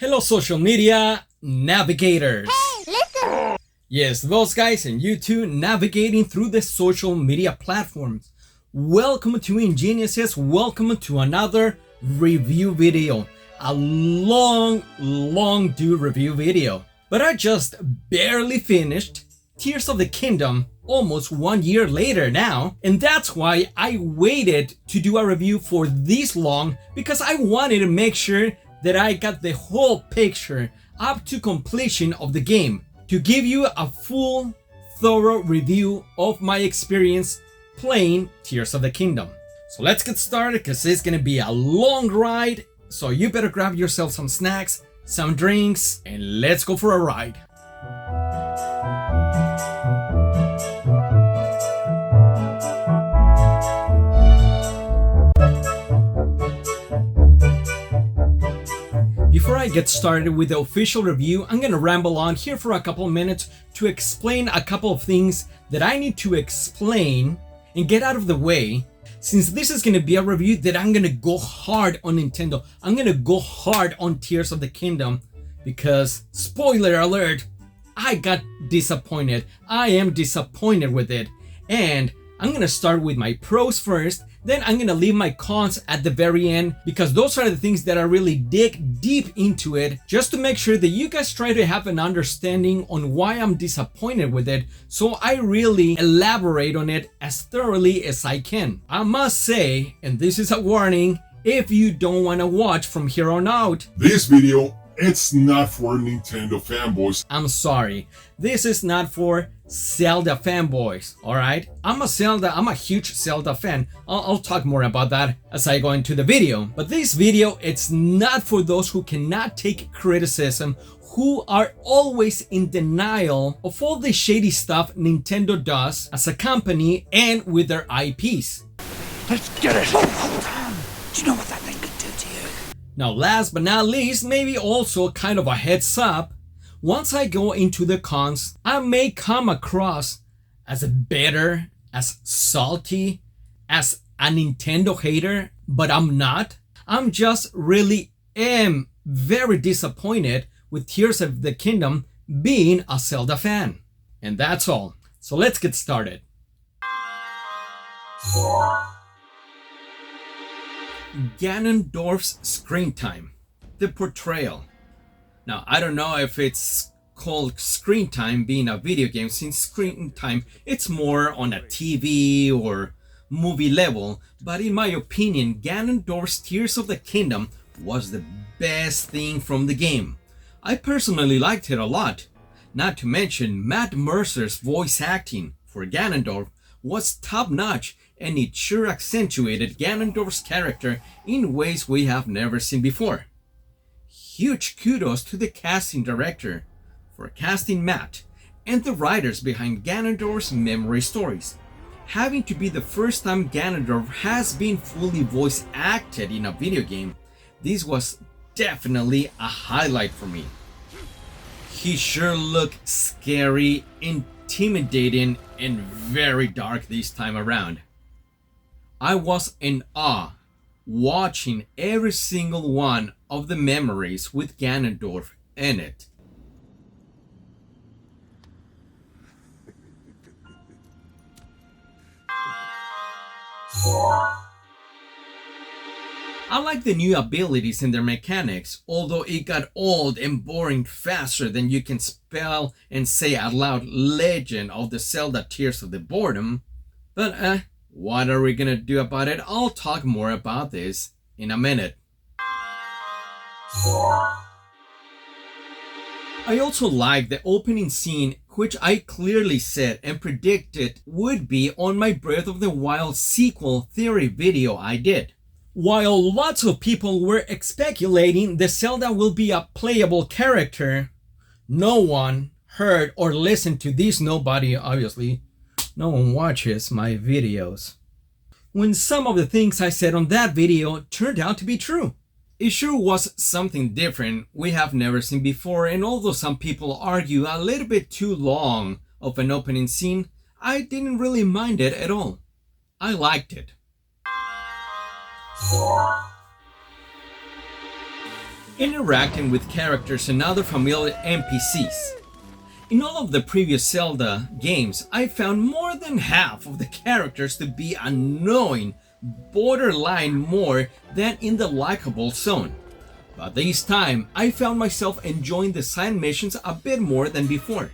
Hello social media navigators. Hey, listen! Yes, those guys and you too navigating through the social media platforms. Welcome to Ingeniouses, welcome to another review video. A long due review video. But I just barely finished Tears of the Kingdom almost 1 year later now, and that's why I waited to do a review for this long, because I wanted to make sure that I got the whole picture up to completion of the game to give you a full, thorough review of my experience playing Tears of the Kingdom. So let's get started because it's gonna be a long ride, so you better grab yourself some snacks, some drinks, and let's go for a ride. Before I get started with the official review, I'm gonna ramble on here for a couple of minutes to explain a couple of things that I need to explain and get out of the way, since this is gonna be a review that I'm gonna go hard on Nintendo. I'm gonna go hard on Tears of the Kingdom because, spoiler alert, I got disappointed. I am disappointed with it. And I'm gonna start with my pros first, then I'm gonna leave my cons at the very end, because those are the things that I really dig deep into it, just to make sure that you guys try to have an understanding on why I'm disappointed with it, so I really elaborate on it as thoroughly as I can. I must say, and this is a warning, if you don't want to watch from here on out, this video, it's not for Nintendo fanboys. I'm sorry, this is not for Zelda fanboys, alright? I'm a huge Zelda fan. I'll talk more about that as I go into the video. But this video, it's not for those who cannot take criticism, who are always in denial of all the shady stuff Nintendo does as a company and with their IPs. Let's get it! Do you know what that thing could do to you? Now, last but not least, maybe also kind of a heads up, once I go into the cons, I may come across as bitter, as salty, as a Nintendo hater, but I'm not. I'm just really am very disappointed with Tears of the Kingdom being a Zelda fan. And that's all. So let's get started. Ganondorf's screen time. The portrayal. Now, I don't know if it's called screen time being a video game, since screen time, it's more on a TV or movie level, but in my opinion, Ganondorf's Tears of the Kingdom was the best thing from the game. I personally liked it a lot. Not to mention, Matt Mercer's voice acting for Ganondorf was top-notch, and it sure accentuated Ganondorf's character in ways we have never seen before. Huge kudos to the casting director for casting Matt and the writers behind Ganondorf's memory stories. Having to be the first time Ganondorf has been fully voice acted in a video game, this was definitely a highlight for me. He sure looked scary, intimidating, and very dark this time around. I was in awe watching every single one of the memories with Ganondorf in it. I like the new abilities and their mechanics, although it got old and boring faster than you can spell and say out loud Legend of the Zelda Tears of the Boredom. But what are we gonna do about it? I'll talk more about this in a minute. I also like the opening scene, which I clearly said and predicted would be on my Breath of the Wild sequel theory video I did. While lots of people were speculating the Zelda will be a playable character, no one heard or listened to this. Nobody, obviously. No one watches my videos. When some of the things I said on that video turned out to be true. It sure was something different we have never seen before, and although some people argue a little bit too long of an opening scene, I didn't really mind it at all. I liked it. interacting with characters and other familiar NPCs. In all of the previous Zelda games, I found more than half of the characters to be annoying, borderline more than in the likable zone. But this time, I found myself enjoying the side missions a bit more than before.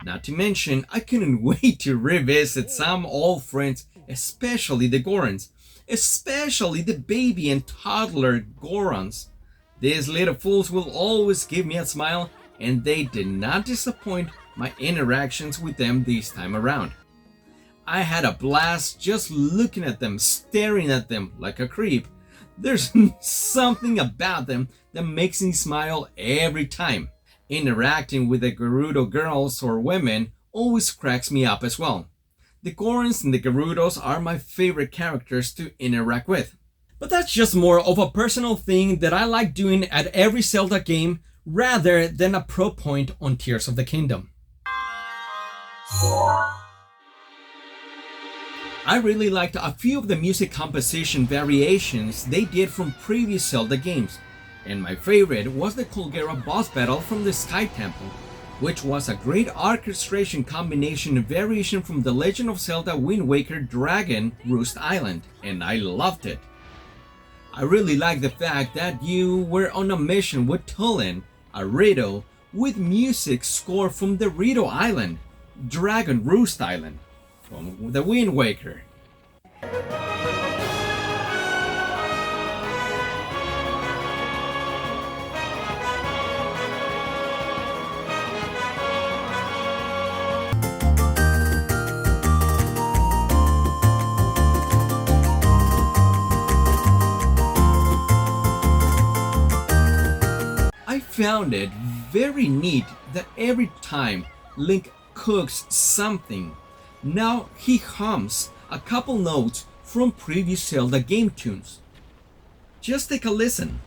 Not to mention, I couldn't wait to revisit some old friends, especially the Gorons, especially the baby and toddler Gorons. These little fools will always give me a smile, and they did not disappoint my interactions with them this time around. I had a blast just looking at them, staring at them like a creep. There's something about them that makes me smile every time. Interacting with the Gerudo girls or women always cracks me up as well. The Gorons and the Gerudos are my favorite characters to interact with. But that's just more of a personal thing that I like doing at every Zelda game rather than a pro point on Tears of the Kingdom. I really liked a few of the music composition variations they did from previous Zelda games, and my favorite was the Colgera boss battle from the Sky Temple, which was a great orchestration combination variation from the Legend of Zelda Wind Waker Dragon Roost Island, and I loved it. I really like the fact that you were on a mission with Tulin, a Rito, with music scored from the Rito Island, Dragon Roost Island, from the Wind Waker. I found it very neat that every time Link cooks something, now he hums a couple notes from previous Zelda game tunes. Just take a listen.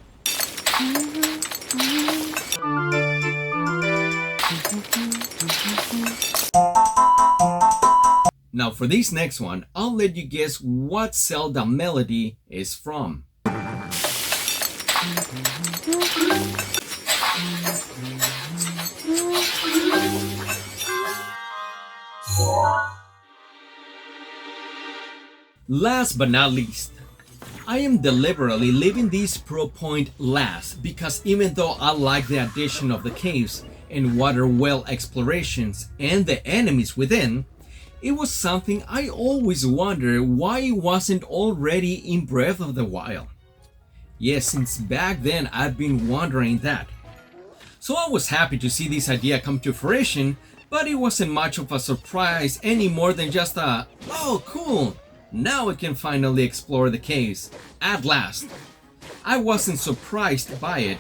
Now for this next one, I'll let you guess what Zelda melody is from. Last but not least, I am deliberately leaving this pro point last because even though I like the addition of the caves and water well explorations and the enemies within, it was something I always wondered why it wasn't already in Breath of the Wild. Yes, since back then I've been wondering that. So I was happy to see this idea come to fruition, but it wasn't much of a surprise any more than just a, oh cool, now we can finally explore the caves, at last. I wasn't surprised by it,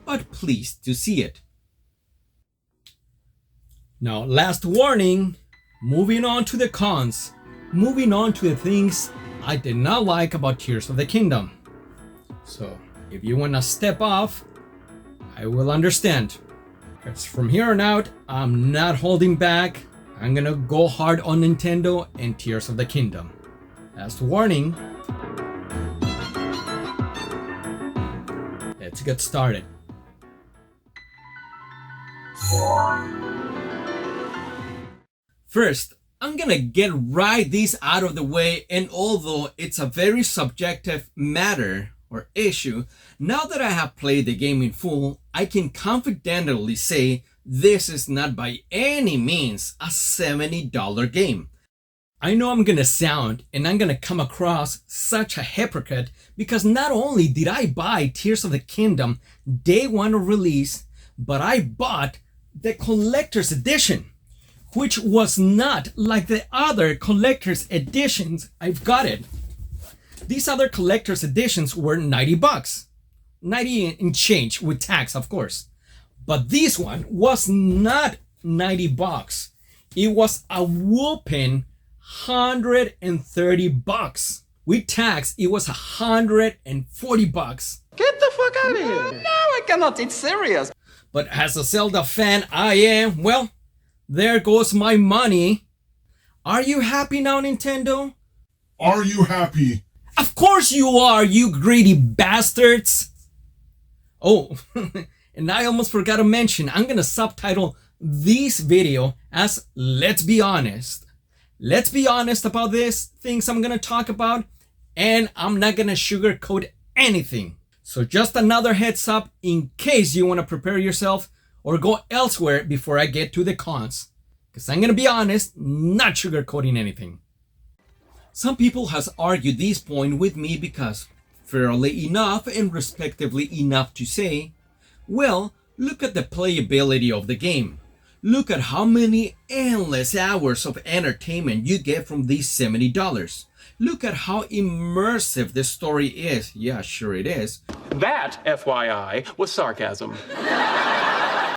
but pleased to see it. Now, last warning, moving on to the cons, moving on to the things I did not like about Tears of the Kingdom. So, if you want to step off, I will understand. Because from here on out, I'm not holding back. I'm gonna go hard on Nintendo and Tears of the Kingdom. Last warning. Let's get started. First, I'm gonna get right this out of the way, and although it's a very subjective matter or issue, now that I have played the game in full, I can confidently say this is not by any means a $70 game. I know I'm gonna sound and I'm gonna come across such a hypocrite because not only did I buy Tears of the Kingdom day one of release, but I bought the collector's edition, which was not like the other collector's editions I've gotten. These other collector's editions were $90. 90 and change with tax, of course. But this one was not $90. It was a whooping $130. With tax, it was $140. Get the fuck out of here! No, I cannot, it's serious! But as a Zelda fan I am, well, there goes my money. Are you happy now, Nintendo? Are you happy? Of course you are, you greedy bastards! Oh, and I almost forgot to mention, I'm gonna subtitle this video as Let's Be Honest. Let's be honest about this things I'm gonna talk about, and I'm not gonna sugarcoat anything. So just another heads up in case you wanna prepare yourself or go elsewhere before I get to the cons. Because I'm gonna be honest, not sugarcoating anything. Some people has argued this point with me because, fairly enough and respectively enough to say, well, look at the playability of the game. Look at how many endless hours of entertainment you get from these $70. Look at how immersive the story is. Yeah, sure it is. That, FYI, was sarcasm.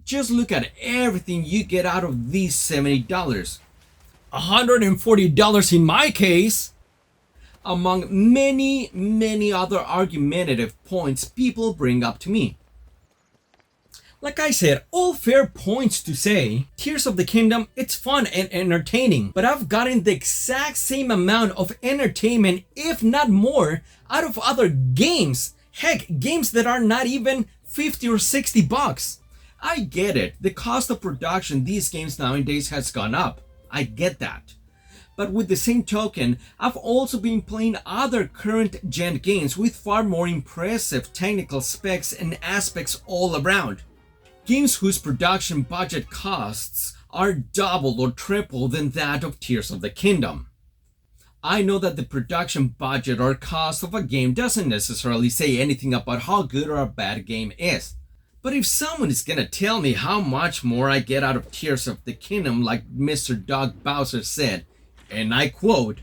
Just look at everything you get out of these $70. $140 in my case. Among many other argumentative points people bring up to me. Like I said, all fair points to say, Tears of the Kingdom, it's fun and entertaining, but I've gotten the exact same amount of entertainment, if not more, out of other games. Heck, games that are not even 50 or 60 bucks. I get it, the cost of production these games nowadays has gone up. I get that. But with the same token, I've also been playing other current gen games with far more impressive technical specs and aspects all around. Games whose production budget costs are double or triple than that of Tears of the Kingdom. I know that the production budget or cost of a game doesn't necessarily say anything about how good or bad a game is. But if someone is gonna tell me how much more I get out of Tears of the Kingdom, like Mr. Doug Bowser said, and I quote,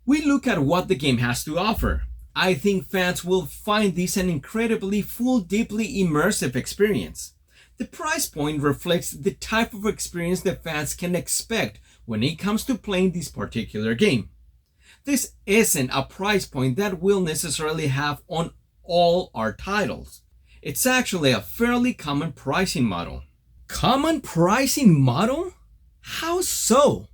"We look at what the game has to offer. I think fans will find this an incredibly full, deeply immersive experience. The price point reflects the type of experience that fans can expect when it comes to playing this particular game. This isn't a price point that we'll necessarily have on all our titles. It's actually a fairly common pricing model." Common pricing model? How so?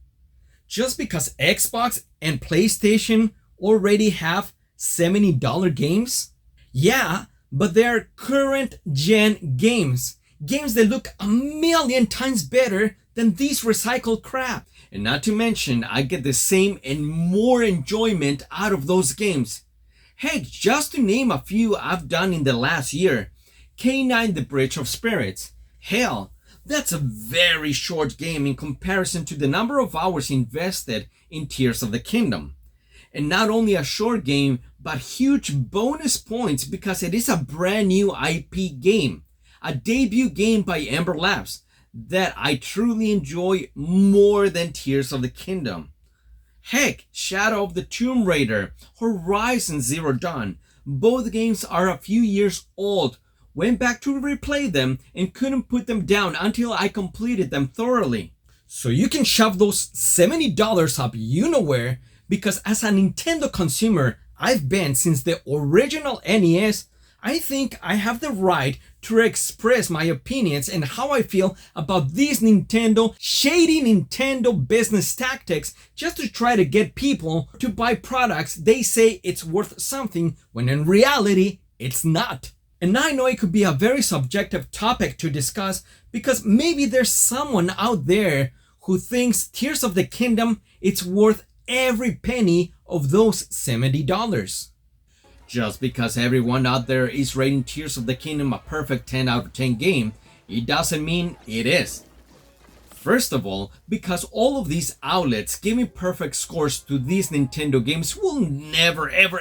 Just because Xbox and PlayStation already have $70 games? Yeah, but they're current gen games. Games that look a million times better than these recycled crap. And not to mention, I get the same and more enjoyment out of those games. Heck, just to name a few I've done in the last year. K9 The Bridge of Spirits. Hell, that's a very short game in comparison to the number of hours invested in Tears of the Kingdom. And not only a short game, but huge bonus points because it is a brand new IP game. A debut game by Ember Labs that I truly enjoy more than Tears of the Kingdom. Heck, Shadow of the Tomb Raider, Horizon Zero Dawn, both games are a few years old. Went back to replay them and couldn't put them down until I completed them thoroughly. So you can shove those $70 up you know where, because as a Nintendo consumer I've been since the original NES, I think I have the right to express my opinions and how I feel about these shady Nintendo business tactics just to try to get people to buy products they say it's worth something when in reality it's not. And I know it could be a very subjective topic to discuss because maybe there's someone out there who thinks Tears of the Kingdom it's worth every penny of those $70. Just because everyone out there is rating Tears of the Kingdom a perfect 10 out of 10 game, it doesn't mean it is. First of all, because all of these outlets giving perfect scores to these Nintendo games will never ever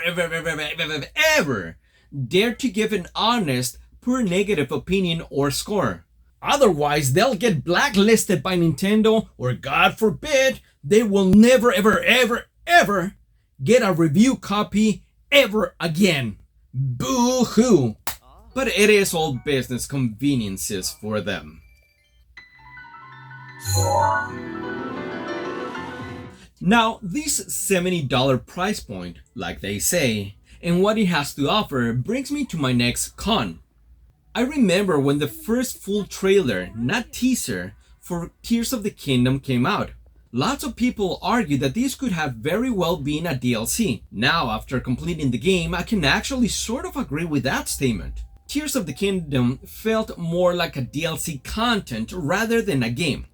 dare to give an honest, pure negative opinion or score. Otherwise, they'll get blacklisted by Nintendo, or God forbid, they will never ever get a review copy ever again. Boo-hoo. But it is all business conveniences for them. Now, this $70 price point, like they say, and what it has to offer brings me to my next con. I remember when the first full trailer, not teaser, for Tears of the Kingdom came out. Lots of people argue that this could have very well been a DLC. Now, after completing the game, I can actually sort of agree with that statement. Tears of the Kingdom felt more like a DLC content rather than a game.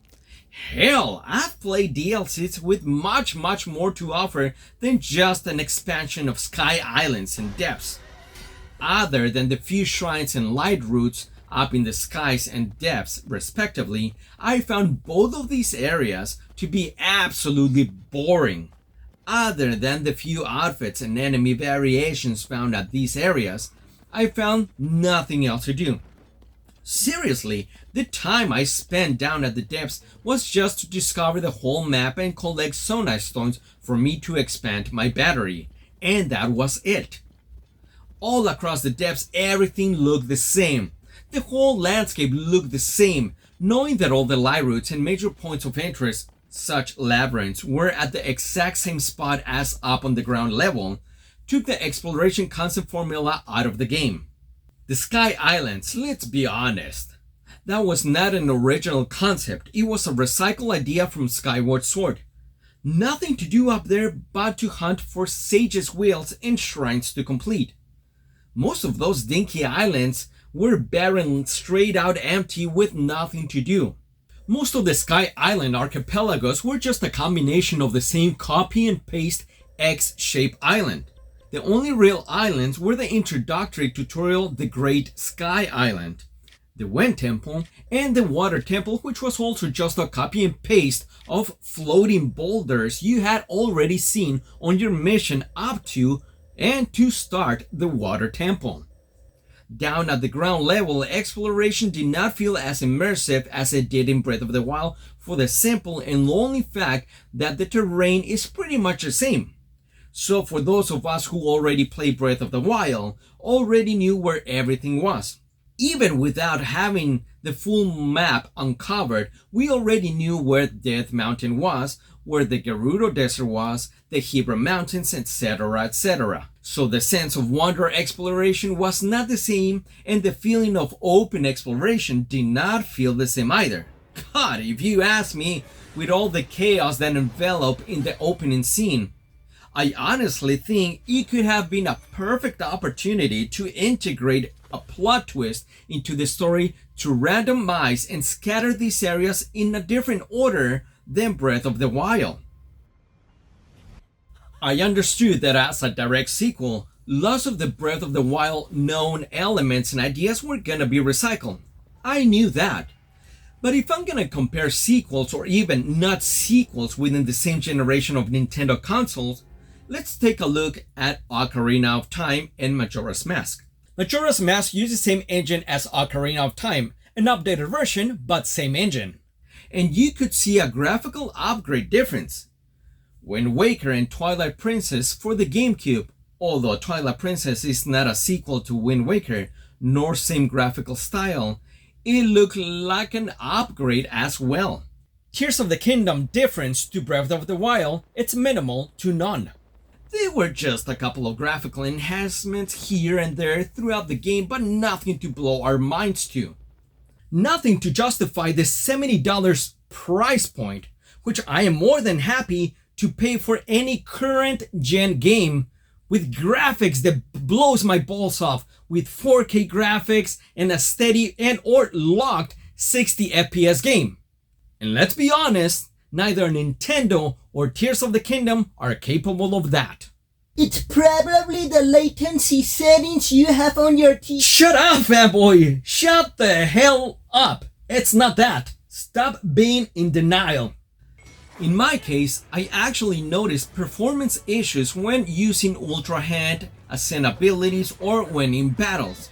Hell, I've played DLCs with much more to offer than just an expansion of Sky Islands and depths. Other than the few shrines and light routes up in the skies and depths respectively, I found both of these areas to be absolutely boring. Other than the few outfits and enemy variations found at these areas, I found nothing else to do. Seriously, the time I spent down at the depths was just to discover the whole map and collect Sonai stones for me to expand my battery, and that was it. All across the depths everything looked the same. The whole landscape looked the same, knowing that all the light routes and major points of interest, such labyrinths, were at the exact same spot as up on the ground level, took the exploration concept formula out of the game. The Sky Islands, let's be honest, that was not an original concept, it was a recycled idea from Skyward Sword. Nothing to do up there but to hunt for sages' wheels and shrines to complete. Most of those dinky islands were barren, straight out empty with nothing to do. Most of the Sky Island archipelagos were just a combination of the same copy and paste X-shaped island. The only real islands were the introductory tutorial The Great Sky Island, the Wind Temple, and the Water Temple, which was also just a copy and paste of floating boulders you had already seen on your mission up to and to start the Water Temple. Down at the ground level, exploration did not feel as immersive as it did in Breath of the Wild for the simple and lonely fact that the terrain is pretty much the same. So for those of us who already played Breath of the Wild, already knew where everything was. Even without having the full map uncovered, we already knew where Death Mountain was, where the Gerudo Desert was, the Hebra Mountains, etc., etc. So the sense of wonder exploration was not the same, and the feeling of open exploration did not feel the same either. God, if you ask me, with all the chaos that enveloped in the opening scene, I honestly think it could have been a perfect opportunity to integrate a plot twist into the story to randomize and scatter these areas in a different order than Breath of the Wild. I understood that as a direct sequel, lots of the Breath of the Wild known elements and ideas were gonna be recycled. I knew that. But if I'm gonna compare sequels or even not sequels within the same generation of Nintendo consoles, let's take a look at Ocarina of Time and Majora's Mask. Majora's Mask used the same engine as Ocarina of Time, an updated version, but same engine. And you could see a graphical upgrade difference. Wind Waker and Twilight Princess for the GameCube, although Twilight Princess is not a sequel to Wind Waker, nor same graphical style, it looked like an upgrade as well. Tears of the Kingdom difference to Breath of the Wild, it's minimal to none. There were just a couple of graphical enhancements here and there throughout the game, but nothing to blow our minds to. Nothing to justify the $70 price point, which I am more than happy to pay for any current gen game with graphics that blows my balls off, with 4K graphics and a steady and or locked 60 FPS game. And let's be honest, neither Nintendo or Tears of the Kingdom are capable of that. It's probably the latency settings you have on your TV. Shut up, fanboy! Shut the hell up! It's not that. Stop being in denial. In my case, I actually noticed performance issues when using Ultra Hand, Ascent abilities, or when in battles.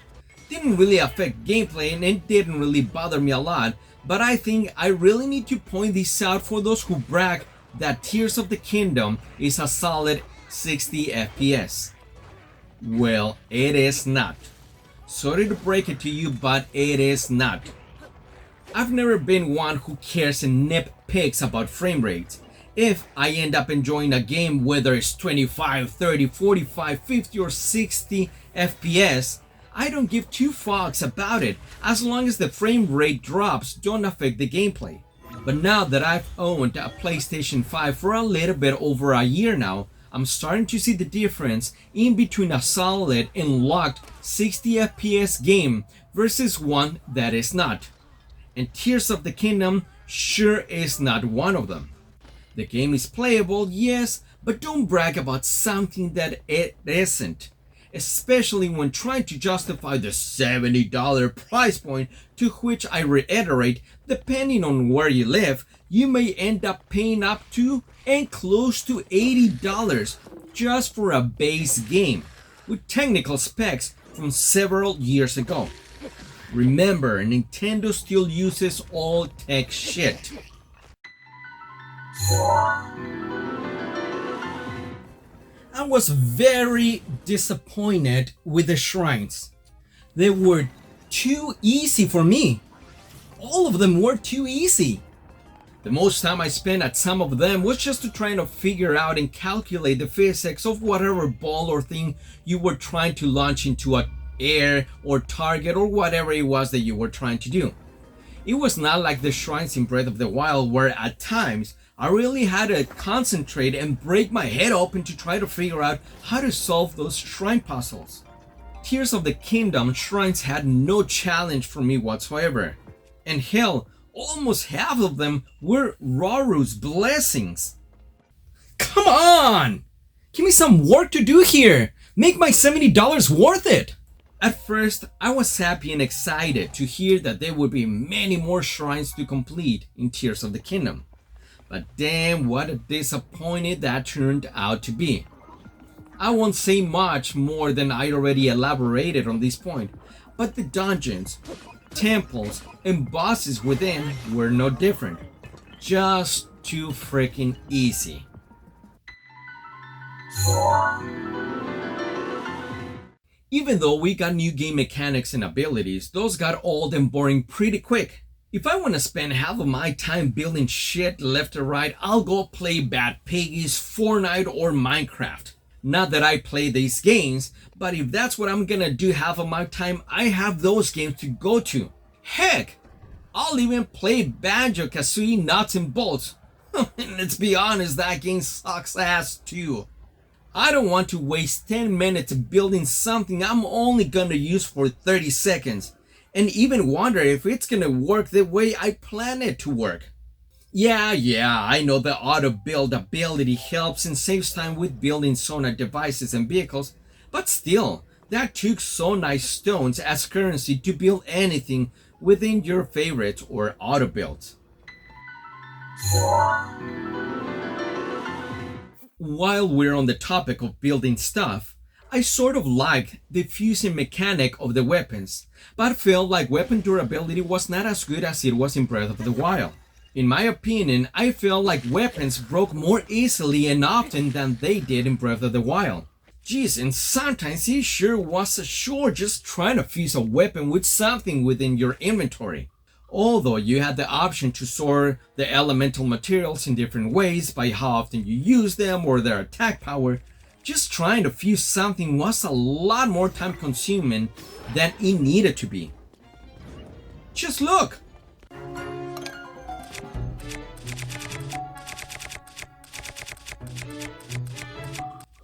Didn't really affect gameplay and it didn't really bother me a lot, but I think I really need to point this out for those who brag that Tears of the Kingdom is a solid 60 FPS. Well, it is not. Sorry to break it to you, but it is not. I've never been one who cares and nitpicks about frame rates. If I end up enjoying a game, whether it's 25, 30, 45, 50 or 60 FPS, I don't give two fucks about it as long as the frame rate drops don't affect the gameplay. But now that I've owned a PlayStation 5 for a little bit over a year now, I'm starting to see the difference in between a solid and locked 60 FPS game versus one that is not. And Tears of the Kingdom sure is not one of them. The game is playable, yes, but don't brag about something that it isn't. Especially when trying to justify the $70 price point, to which I reiterate, depending on where you live, you may end up paying up to and close to $80 just for a base game, with technical specs from several years ago. Remember, Nintendo still uses old tech shit. I was very disappointed with the shrines. They were too easy for me. All of them were too easy. The most time I spent at some of them was just to try to figure out and calculate the physics of whatever ball or thing you were trying to launch into a air or target or whatever it was that you were trying to do. It was not like the shrines in Breath of the Wild, where at times I really had to concentrate and break my head open to try to figure out how to solve those shrine puzzles. Tears of the Kingdom shrines had no challenge for me whatsoever. And hell, almost half of them were Roru's blessings. Come on! Give me some work to do here! Make my $70 worth it! At first, I was happy and excited to hear that there would be many more shrines to complete in Tears of the Kingdom. But damn, what a disappointment that turned out to be. I won't say much more than I already elaborated on this point, but the dungeons, temples, and bosses within were no different. Just too freaking easy. Even though we got new game mechanics and abilities, those got old and boring pretty quick. If I want to spend half of my time building shit left or right, I'll go play Bad Piggies, Fortnite, or Minecraft. Not that I play these games, but if that's what I'm gonna do half of my time, I have those games to go to. Heck, I'll even play Banjo-Kazooie Nuts and Bolts. And let's be honest, that game sucks ass too. I don't want to waste 10 minutes building something I'm only gonna use for 30 seconds, and even wonder if it's gonna work the way I plan it to work. Yeah, I know the auto build ability helps and saves time with building sonar devices and vehicles, but still, that took so nice stones as currency to build anything within your favorites or auto builds. While we're on the topic of building stuff, I sort of liked the fusing mechanic of the weapons, but felt like weapon durability was not as good as it was in Breath of the Wild. In my opinion, I felt like weapons broke more easily and often than they did in Breath of the Wild. Jeez, and sometimes it sure was a chore just trying to fuse a weapon with something within your inventory. Although you had the option to store the elemental materials in different ways by how often you use them or their attack power, just trying to fuse something was a lot more time consuming than it needed to be. Just look!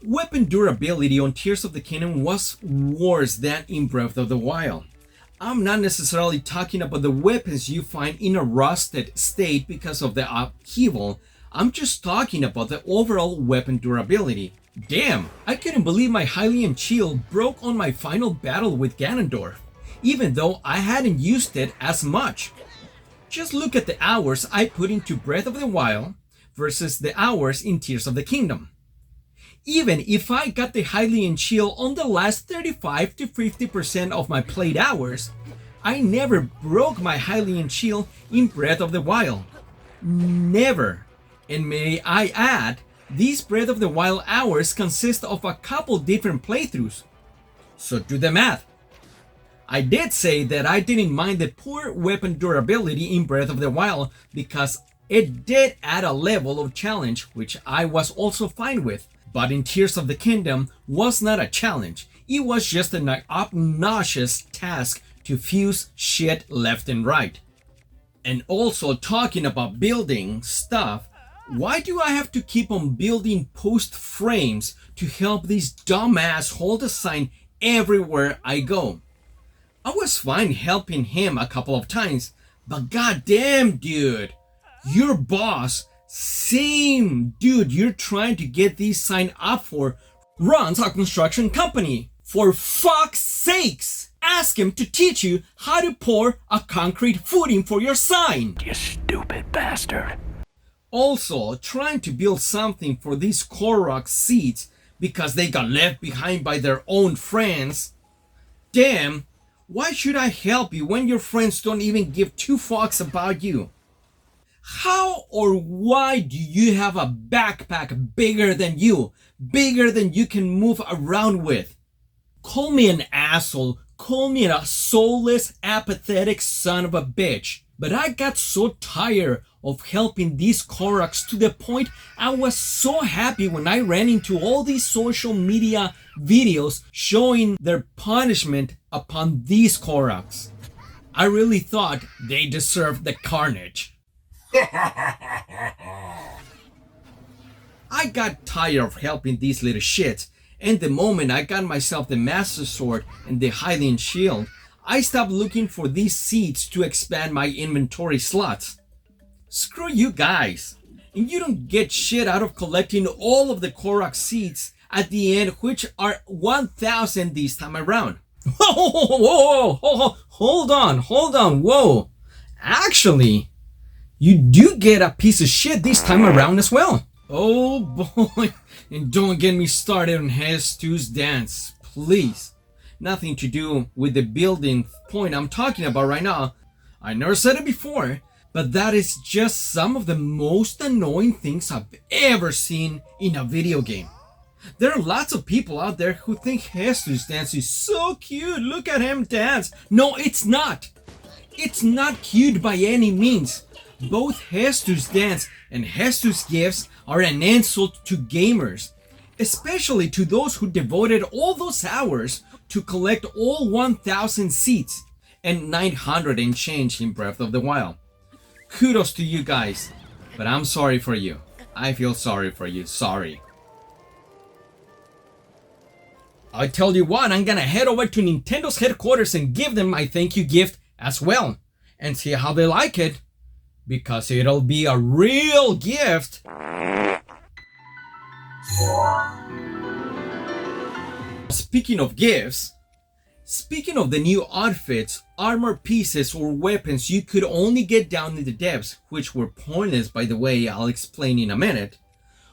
Weapon durability on Tears of the Kingdom was worse than in Breath of the Wild. I'm not necessarily talking about the weapons you find in a rusted state because of the upheaval. I'm just talking about the overall weapon durability. Damn, I couldn't believe my Hylian shield broke on my final battle with Ganondorf, even though I hadn't used it as much. Just look at the hours I put into Breath of the Wild versus the hours in Tears of the Kingdom. Even if I got the Hylian shield on the last 35 to 50% of my played hours, I never broke my Hylian shield in Breath of the Wild. Never. And may I add, these Breath of the Wild hours consist of a couple different playthroughs. So do the math. I did say that I didn't mind the poor weapon durability in Breath of the Wild because it did add a level of challenge, which I was also fine with. But in Tears of the Kingdom was not a challenge. It was just an obnoxious task to fuse shit left and right. And also talking about building stuff, Why do I have to keep on building post frames to help this dumbass hold a sign everywhere I go? I was fine helping him a couple of times, but goddamn, dude, your boss, same dude you're trying to get this sign up for, runs a construction company. For fuck's sakes, ask him to teach you how to pour a concrete footing for your sign. You stupid bastard. Also, trying to build something for these Korok seats because they got left behind by their own friends. Damn, why should I help you when your friends don't even give two fucks about you? How or why do you have a backpack bigger than you can move around with? Call me an asshole, call me a soulless, apathetic son of a bitch, but I got so tired of helping these Koroks to the point I was so happy when I ran into all these social media videos showing their punishment upon these Koroks. I really thought they deserved the carnage. I got tired of helping these little shits, and the moment I got myself the Master Sword and the Hylian Shield, I stopped looking for these seeds to expand my inventory slots. Screw you guys, and you don't get shit out of collecting all of the Korok seeds at the end, which are 1,000 this time around. Whoa, hold on, whoa. Actually, you do get a piece of shit this time around as well. Oh boy, and don't get me started on Jesus Dance, please. Nothing to do with the building point I'm talking about right now. I never said it before, but that is just some of the most annoying things I've ever seen in a video game. There are lots of people out there who think Jesus Dance is so cute, look at him dance. No, it's not. It's not cute by any means. Both Jesus Dance and Jesus Gifts are an insult to gamers, especially to those who devoted all those hours to collect all 1,000 seats and 900 and change in Breath of the Wild. Kudos to you guys, but I'm sorry for you. I feel sorry for you, sorry. I tell you what, I'm gonna head over to Nintendo's headquarters and give them my thank you gift as well, and see how they like it, because it'll be a real gift. Speaking of gifts, speaking of the new outfits, armor pieces or weapons you could only get down in the depths, which were pointless by the way, I'll explain in a minute,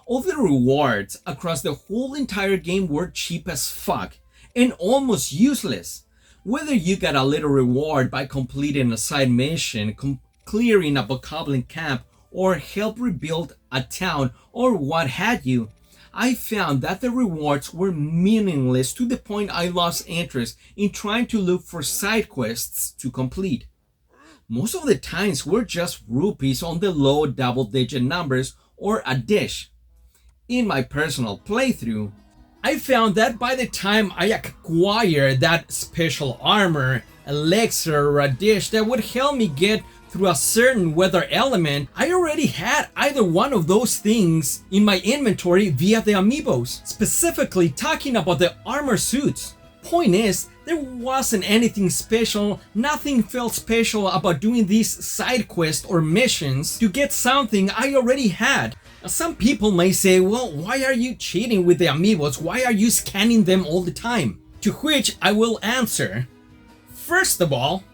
all the rewards across the whole entire game were cheap as fuck and almost useless. Whether you got a little reward by completing a side mission, clearing a bokoblin camp, or help rebuild a town, or what had you, I found that the rewards were meaningless to the point I lost interest in trying to look for side quests to complete. Most of the times were just rupees on the low double-digit numbers or a dish. In my personal playthrough, I found that by the time I acquired that special armor, elixir, or a dish that would help me get through a certain weather element, I already had either one of those things in my inventory via the amiibos, specifically talking about the armor suits. Point is, there wasn't anything special, nothing felt special about doing these side quests or missions to get something I already had. Now, some people may say, well, why are you cheating with the amiibos? Why are you scanning them all the time? To which I will answer, first of all,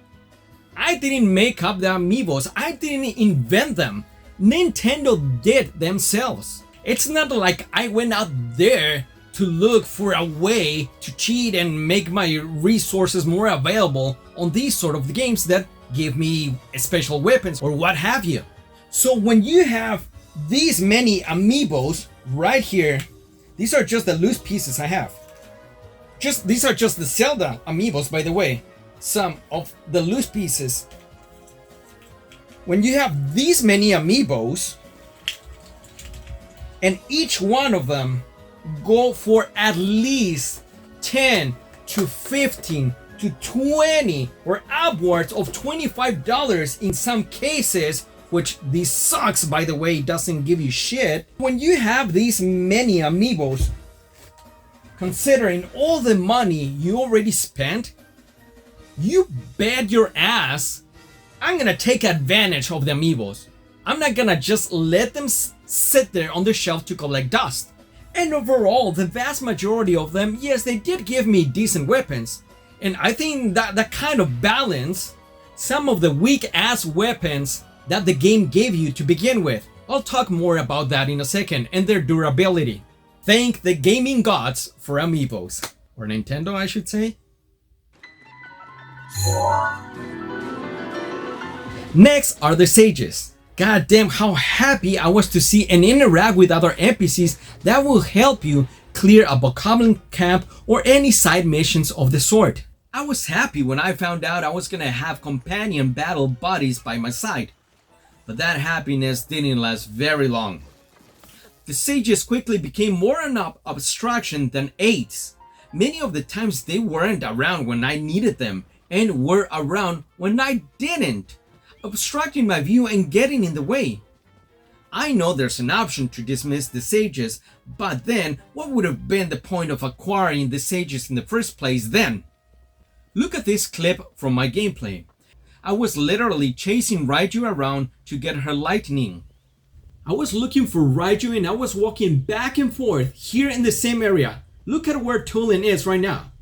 I didn't make up the amiibos, I didn't invent them. Nintendo did themselves. It's not like I went out there to look for a way to cheat and make my resources more available on these sort of games that give me special weapons or what have you. So when you have these many amiibos right here, these are just the loose pieces I have. These are just the Zelda amiibos, by the way. Some of the loose pieces. When you have these many amiibos, and each one of them go for at least 10 to 15 to 20 or upwards of $25 in some cases which this sucks, by the way, doesn't give you shit. When you have these many amiibos, considering all the money you already spent, you bet your ass I'm gonna take advantage of the amiibos. I'm not gonna just let them sit there on the shelf to collect dust. And overall, the vast majority of them, yes, they did give me decent weapons. And I think that kind of balance some of the weak ass weapons that the game gave you to begin with. I'll talk more about that in a second, and their durability. Thank the gaming gods for amiibos. Or Nintendo, I should say. Next are the sages. God damn, how happy I was to see and interact with other NPCs that will help you clear a Bokoblin camp or any side missions of the sort. I was happy when I found out I was gonna have companion battle buddies by my side, but that happiness didn't last very long. The sages quickly became more an abstraction than aids. Many of the times they weren't around when I needed them and were around when I didn't, obstructing my view and getting in the way. I know there's an option to dismiss the sages, but then what would have been the point of acquiring the sages in the first place then? Look at this clip from my gameplay. I was literally chasing Raiju around to get her lightning. I was looking for Raiju and I was walking back and forth here in the same area. Look at where Tulin is right now.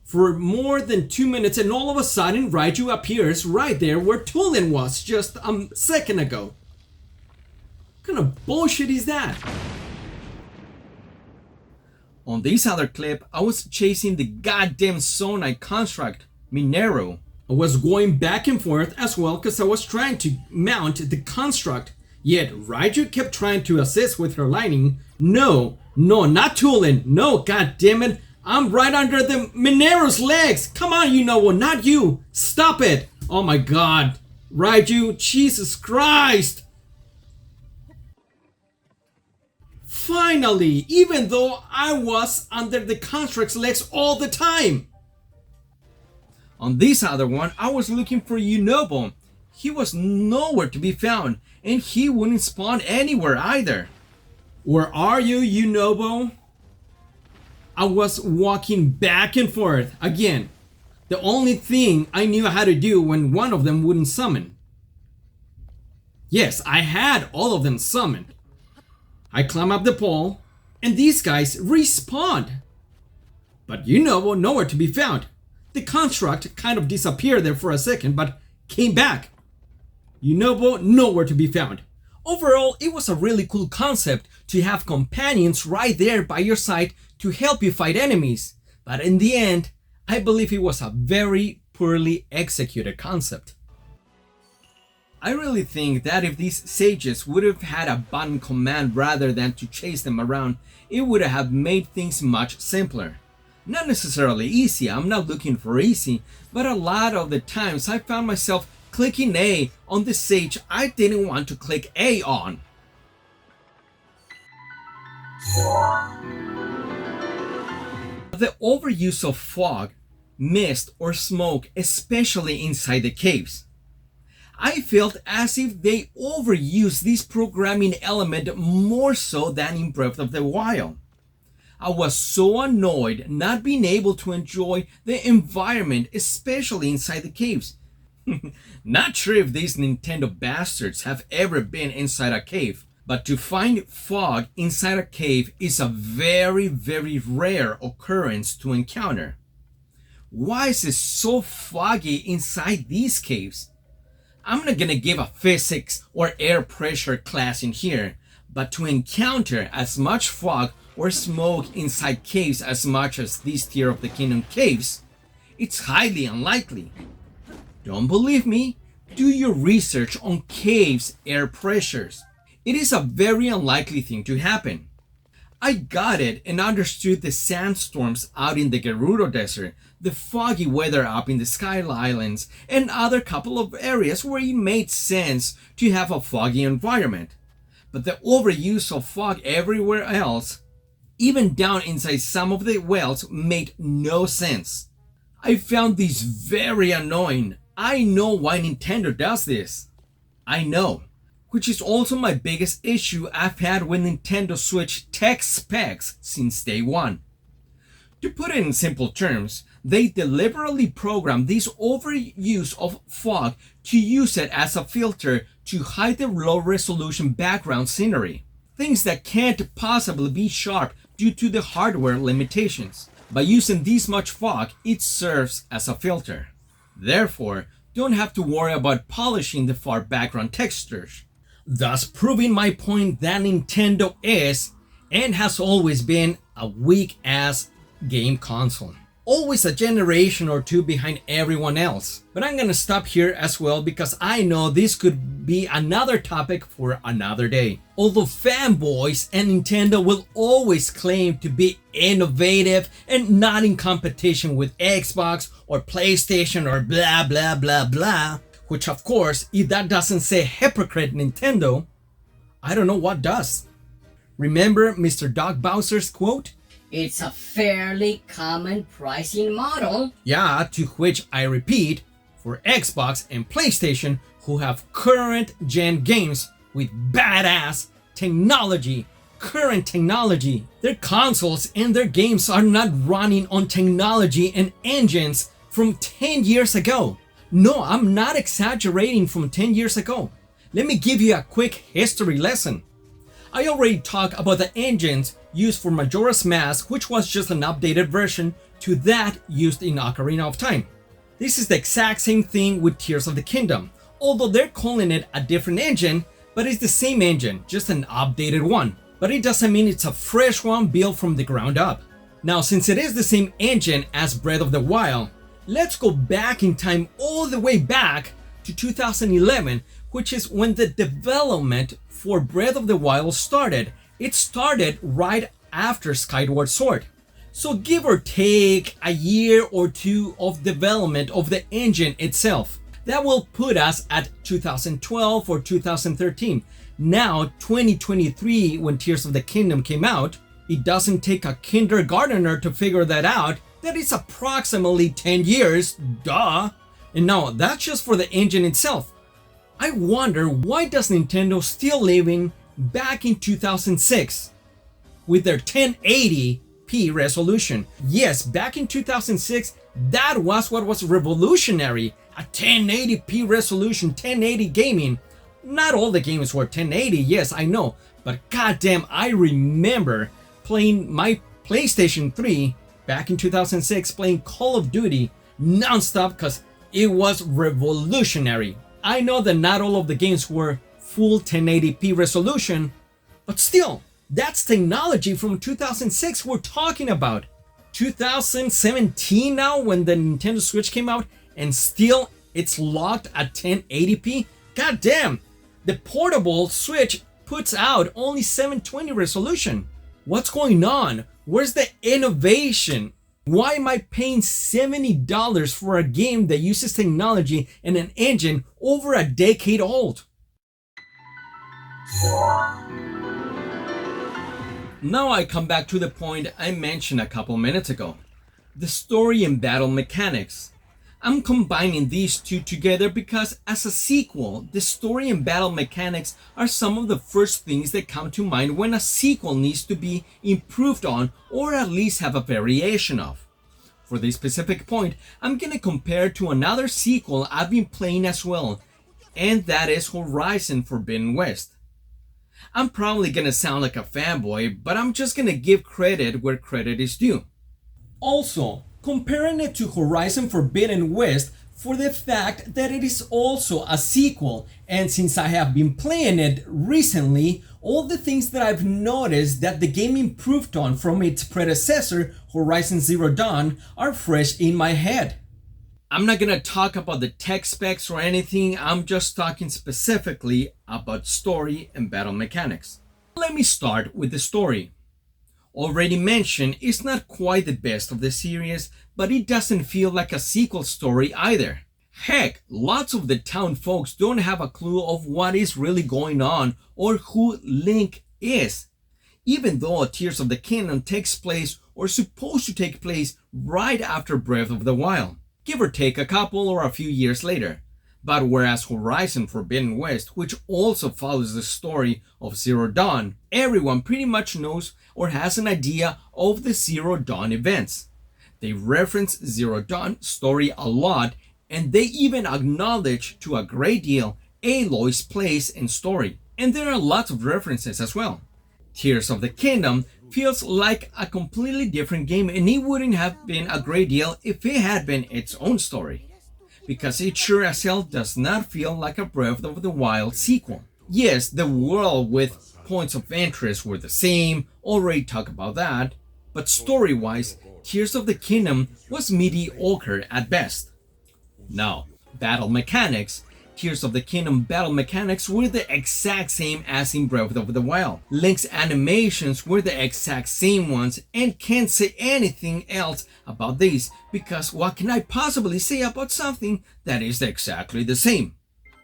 For more than 2 minutes, and all of a sudden Raiju appears right there where Tulin was just a second ago. What kind of bullshit is that? On this other clip, I was chasing the goddamn Zonai construct, Minero. I was going back and forth as well because I was trying to mount the construct, yet Raiju kept trying to assist with her lightning. No, not Tulin. No, god damn it. I'm right under the Minero's legs. Come on, Yunobo, not you. Stop it. Oh my god. Raiju, Jesus Christ. Finally, even though I was under the construct's legs all the time. On this other one, I was looking for Yunobo. He was nowhere to be found, and he wouldn't spawn anywhere either. Where are you, Yunobo? I was walking back and forth again. The only thing I knew how to do when one of them wouldn't summon. Yes, I had all of them summoned. I climb up the pole, and these guys respawned. But Yunobo nowhere to be found. The construct kind of disappeared there for a second, but came back. Yunobo nowhere to be found. Overall, it was a really cool concept to have companions right there by your side to help you fight enemies. But in the end, I believe it was a very poorly executed concept. I really think that if these sages would have had a button command rather than to chase them around, it would have made things much simpler. Not necessarily easy, I'm not looking for easy, but a lot of the times I found myself clicking A on the sage I didn't want to click A on. The overuse of fog, mist, or smoke, especially inside the caves. I felt as if they overused this programming element more so than in Breath of the Wild. I was so annoyed not being able to enjoy the environment, especially inside the caves. Not sure if these Nintendo bastards have ever been inside a cave, but to find fog inside a cave is a very, very rare occurrence to encounter. Why is it so foggy inside these caves? I'm not gonna give a physics or air pressure class in here, but to encounter as much fog or smoke inside caves as much as these Tear of the Kingdom caves, it's highly unlikely. Don't believe me? Do your research on caves' air pressures. It is a very unlikely thing to happen. I got it and understood the sandstorms out in the Gerudo Desert, the foggy weather up in the Sky Islands, and other couple of areas where it made sense to have a foggy environment. But the overuse of fog everywhere else, even down inside some of the wells, made no sense. I found this very annoying. I know why Nintendo does this. I know, which is also my biggest issue I've had with Nintendo Switch tech specs since day one. To put it in simple terms, they deliberately programmed this overuse of fog to use it as a filter to hide the low-resolution background scenery, things that can't possibly be sharp due to the hardware limitations. By using this much fog, it serves as a filter. Therefore, don't have to worry about polishing the far background textures, thus proving my point that Nintendo is, and has always been, a weak-ass game console. Always a generation or two behind everyone else. But I'm gonna stop here as well because I know this could be another topic for another day. Although fanboys and Nintendo will always claim to be innovative and not in competition with Xbox or PlayStation or blah blah blah blah, which of course, if that doesn't say hypocrite Nintendo, I don't know what does. Remember Mr. Doc Bowser's quote? It's a fairly common pricing model. Yeah, to which I repeat, for Xbox and PlayStation who have current gen games with badass technology, current technology, their consoles and their games are not running on technology and engines from 10 years ago. No, I'm not exaggerating from 10 years ago. Let me give you a quick history lesson. I already talked about the engines used for Majora's Mask, which was just an updated version to that used in Ocarina of Time. This is the exact same thing with Tears of the Kingdom, although they're calling it a different engine, but it's the same engine, just an updated one. But it doesn't mean it's a fresh one built from the ground up. Now, since it is the same engine as Breath of the Wild, let's go back in time all the way back to 2011, which is when the development for Breath of the Wild started. It started right after Skyward Sword. So give or take a year or two of development of the engine itself. That will put us at 2012 or 2013. Now, 2023, when Tears of the Kingdom came out, it doesn't take a kindergartner to figure that out, that it's approximately 10 years, duh. And no, that's just for the engine itself. I wonder, why does Nintendo still living back in 2006 with their 1080p resolution? Yes, back in 2006, that was what was revolutionary. A 1080p resolution, 1080 gaming. Not all the games were 1080, yes, I know. But goddamn, I remember playing my PlayStation 3 back in 2006, playing Call of Duty non-stop because it was revolutionary. I know that not all of the games were full 1080p resolution, but still, that's technology from 2006 we're talking about. 2017 now, when the Nintendo Switch came out, and still it's locked at 1080p? God damn, the portable Switch puts out only 720 resolution. What's going on? Where's the innovation? Why am I paying $70 for a game that uses technology and an engine over a decade old? Now I come back to the point I mentioned a couple minutes ago. The story and battle mechanics. I'm combining these two together because as a sequel, the story and battle mechanics are some of the first things that come to mind when a sequel needs to be improved on or at least have a variation of. For this specific point, I'm gonna compare to another sequel I've been playing as well, and that is Horizon Forbidden West. I'm probably gonna sound like a fanboy, but I'm just gonna give credit where credit is due. Also, comparing it to Horizon Forbidden West for the fact that it is also a sequel, and since I have been playing it recently, all the things that I've noticed that the game improved on from its predecessor, Horizon Zero Dawn, are fresh in my head. I'm not gonna talk about the tech specs or anything, I'm just talking specifically about story and battle mechanics. Let me start with the story. Already mentioned, it's not quite the best of the series, but it doesn't feel like a sequel story either. Heck, lots of the town folks don't have a clue of what is really going on or who Link is. Even though Tears of the Kingdom takes place or supposed to take place right after Breath of the Wild, give or take a couple or a few years later. But whereas Horizon Forbidden West, which also follows the story of Zero Dawn, everyone pretty much knows or has an idea of the Zero Dawn events. They reference Zero Dawn story a lot, and they even acknowledge to a great deal Aloy's place and story. And there are lots of references as well. Tears of the Kingdom feels like a completely different game, and it wouldn't have been a great deal if it had been its own story, because it sure as hell does not feel like a Breath of the Wild sequel. Yes, the world with points of interest were the same, already talked about that, but story-wise, Tears of the Kingdom was mediocre at best. Now, battle mechanics. Tears of the Kingdom battle mechanics were the exact same as in Breath of the Wild. Link's animations were the exact same ones, and can't say anything else about these, because what can I possibly say about something that is exactly the same?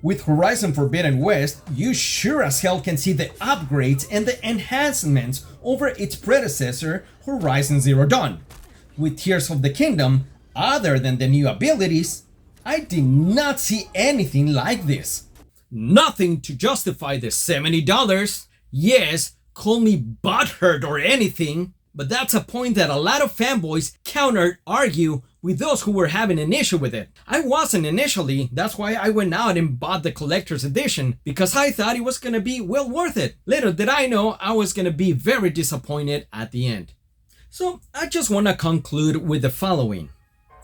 With Horizon Forbidden West, you sure as hell can see the upgrades and the enhancements over its predecessor, Horizon Zero Dawn. With Tears of the Kingdom, other than the new abilities, I did not see anything like this. Nothing to justify the $70. Yes, call me butthurt or anything, but that's a point that a lot of fanboys argue with those who were having an issue with it. I wasn't initially, that's why I went out and bought the collector's edition, because I thought it was gonna be well worth it. Little did I know I was gonna be very disappointed at the end. So I just wanna conclude with the following.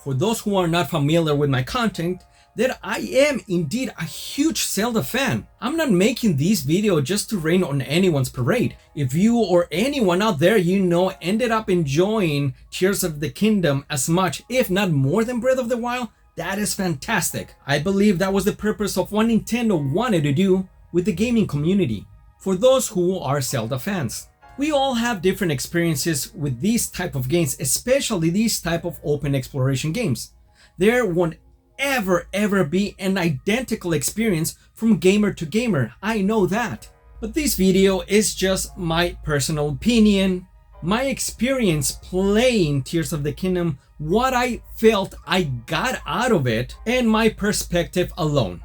For those who are not familiar with my content, that I am indeed a huge Zelda fan. I'm not making this video just to rain on anyone's parade. If you or anyone out there you know ended up enjoying Tears of the Kingdom as much, if not more than Breath of the Wild, that is fantastic. I believe that was the purpose of what Nintendo wanted to do with the gaming community. For those who are Zelda fans. We all have different experiences with these type of games, especially these type of open exploration games. There won't ever be an identical experience from gamer to gamer, I know that. But this video is just my personal opinion, my experience playing Tears of the Kingdom, what I felt I got out of it, and my perspective alone,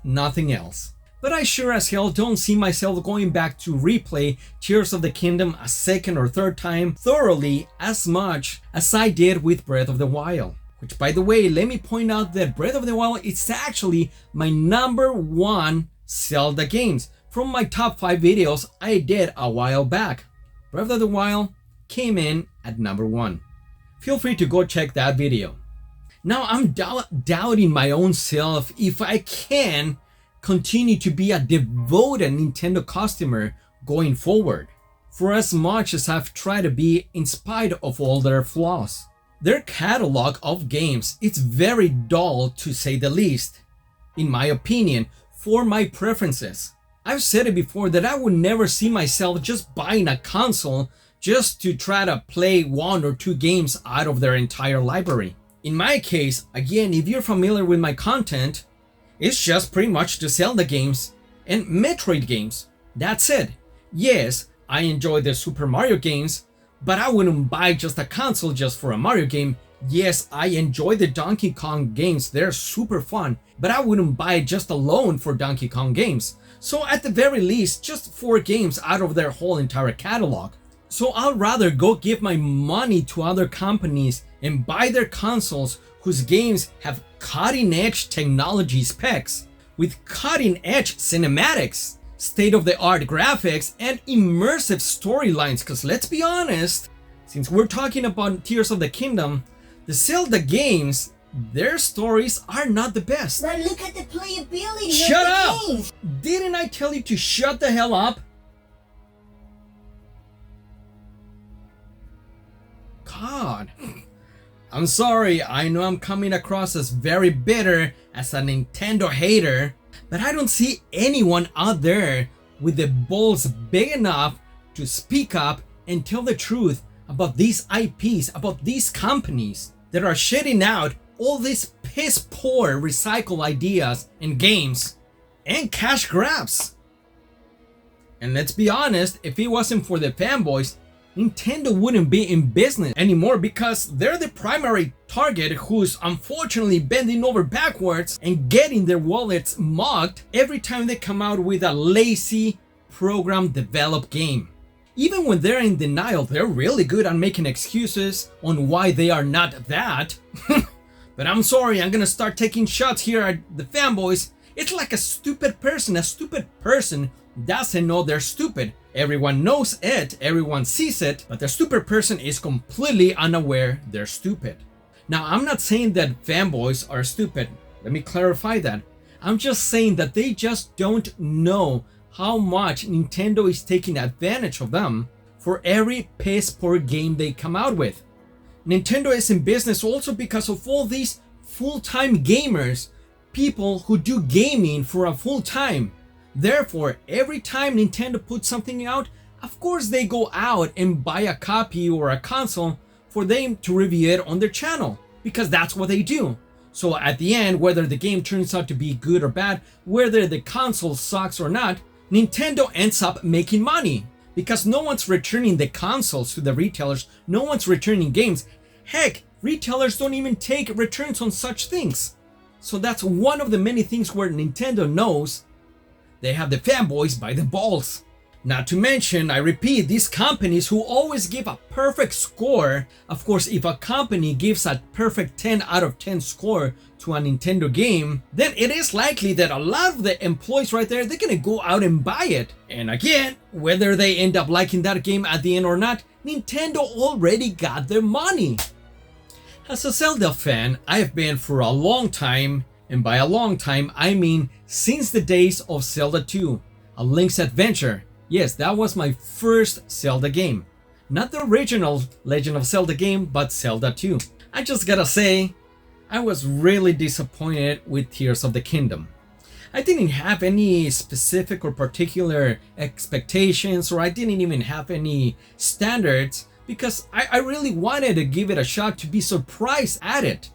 nothing else. But I sure as hell don't see myself going back to replay Tears of the Kingdom a second or third time thoroughly as much as I did with Breath of the Wild. Which, by the way, let me point out that Breath of the Wild is actually my #1 Zelda games from my top 5 videos I did a while back. Breath of the Wild came in at #1. Feel free to go check that video. Now I'm doubting my own self if I can continue to be a devoted Nintendo customer going forward, for as much as I've tried to be in spite of all their flaws. Their catalog of games is very dull to say the least, in my opinion, for my preferences. I've said it before that I would never see myself just buying a console just to try to play 1 or 2 games out of their entire library. In my case, again, if you're familiar with my content, it's just pretty much the Zelda games and Metroid games. That's it. Yes, I enjoy the Super Mario games, but I wouldn't buy just a console just for a Mario game. Yes, I enjoy the Donkey Kong games, they're super fun, but I wouldn't buy it just alone for Donkey Kong games. So at the very least, just 4 games out of their whole entire catalog. So I'd rather go give my money to other companies and buy their consoles whose games have cutting-edge technology specs, with cutting-edge cinematics, state-of-the-art graphics, and immersive storylines. Because let's be honest, since we're talking about Tears of the Kingdom, the Zelda games, their stories are not the best. But look at the playability Shut of the up! games. Didn't I tell you to shut the hell up? God. I'm sorry, I know I'm coming across as very bitter, as a Nintendo hater, but I don't see anyone out there with the balls big enough to speak up and tell the truth about these IPs, about these companies that are shitting out all these piss poor recycle ideas and games and cash grabs. And let's be honest, if it wasn't for the fanboys, Nintendo wouldn't be in business anymore because they're the primary target who's unfortunately bending over backwards and getting their wallets mugged every time they come out with a lazy program developed game. Even when they're in denial, they're really good at making excuses on why they are not that. But I'm sorry, I'm gonna start taking shots here at the fanboys. It's like a stupid person doesn't know they're stupid. Everyone knows it, everyone sees it, but the stupid person is completely unaware they're stupid. Now, I'm not saying that fanboys are stupid. Let me clarify that. I'm just saying that they just don't know how much Nintendo is taking advantage of them for every piss poor game they come out with. Nintendo is in business also because of all these full-time gamers, people who do gaming for a full time. Therefore, every time Nintendo puts something out, of course they go out and buy a copy or a console for them to review it on their channel, because that's what they do. So at the end, whether the game turns out to be good or bad, whether the console sucks or not, Nintendo ends up making money, because no one's returning the consoles to the retailers, no one's returning games. Heck, retailers don't even take returns on such things. So that's one of the many things where Nintendo knows they have the fanboys by the balls. Not to mention, I repeat, these companies who always give a perfect score. Of course, if a company gives a perfect 10 out of 10 score to a Nintendo game, then it is likely that a lot of the employees right there, they're gonna go out and buy it. And again, whether they end up liking that game at the end or not, Nintendo already got their money. As a Zelda fan, I've been for a long time, and by a long time, I mean since the days of Zelda 2, A Link's Adventure. Yes, that was my first Zelda game. Not the original Legend of Zelda game, but Zelda 2. I just gotta say, I was really disappointed with Tears of the Kingdom. I didn't have any specific or particular expectations, or I didn't even have any standards, because I really wanted to give it a shot to be surprised at it.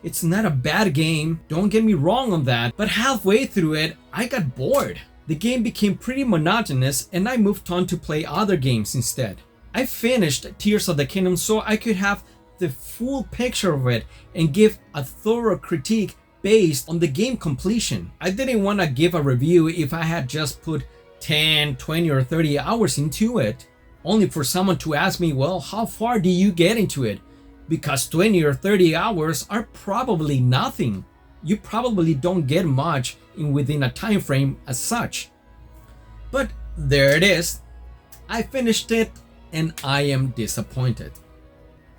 It's not a bad game, don't get me wrong on that, but halfway through it, I got bored. The game became pretty monotonous and I moved on to play other games instead. I finished Tears of the Kingdom so I could have the full picture of it and give a thorough critique based on the game completion. I didn't want to give a review if I had just put 10, 20 or 30 hours into it, only for someone to ask me, well, how far do you get into it? Because 20 or 30 hours are probably nothing. You probably don't get much within a time frame as such. But there it is. I finished it and I am disappointed.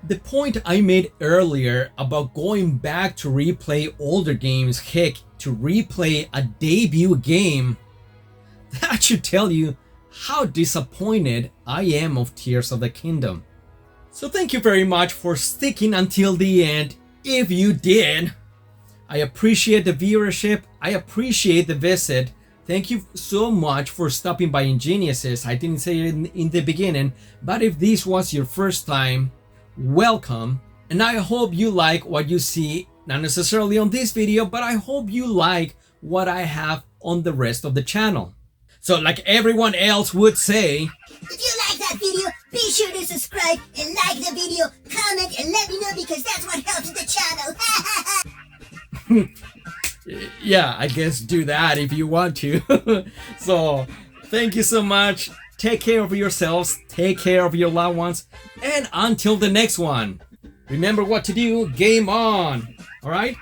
The point I made earlier about going back to replay older games, heck, to replay a debut game, that should tell you how disappointed I am of Tears of the Kingdom. So thank you very much for sticking until the end, if you did. I appreciate the viewership, I appreciate the visit. Thank you so much for stopping by Ingeniouses. I didn't say it in the beginning, but if this was your first time, welcome. And I hope you like what you see, not necessarily on this video, but I hope you like what I have on the rest of the channel. So like everyone else would say, If you like that video, be sure to subscribe and like the video, comment, and let me know because that's what helps the channel. yeah, I guess do that if you want to. So thank you so much. Take care of yourselves, take care of your loved ones, and until the next one, remember what to do. Game on. All right,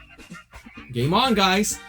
game on, guys.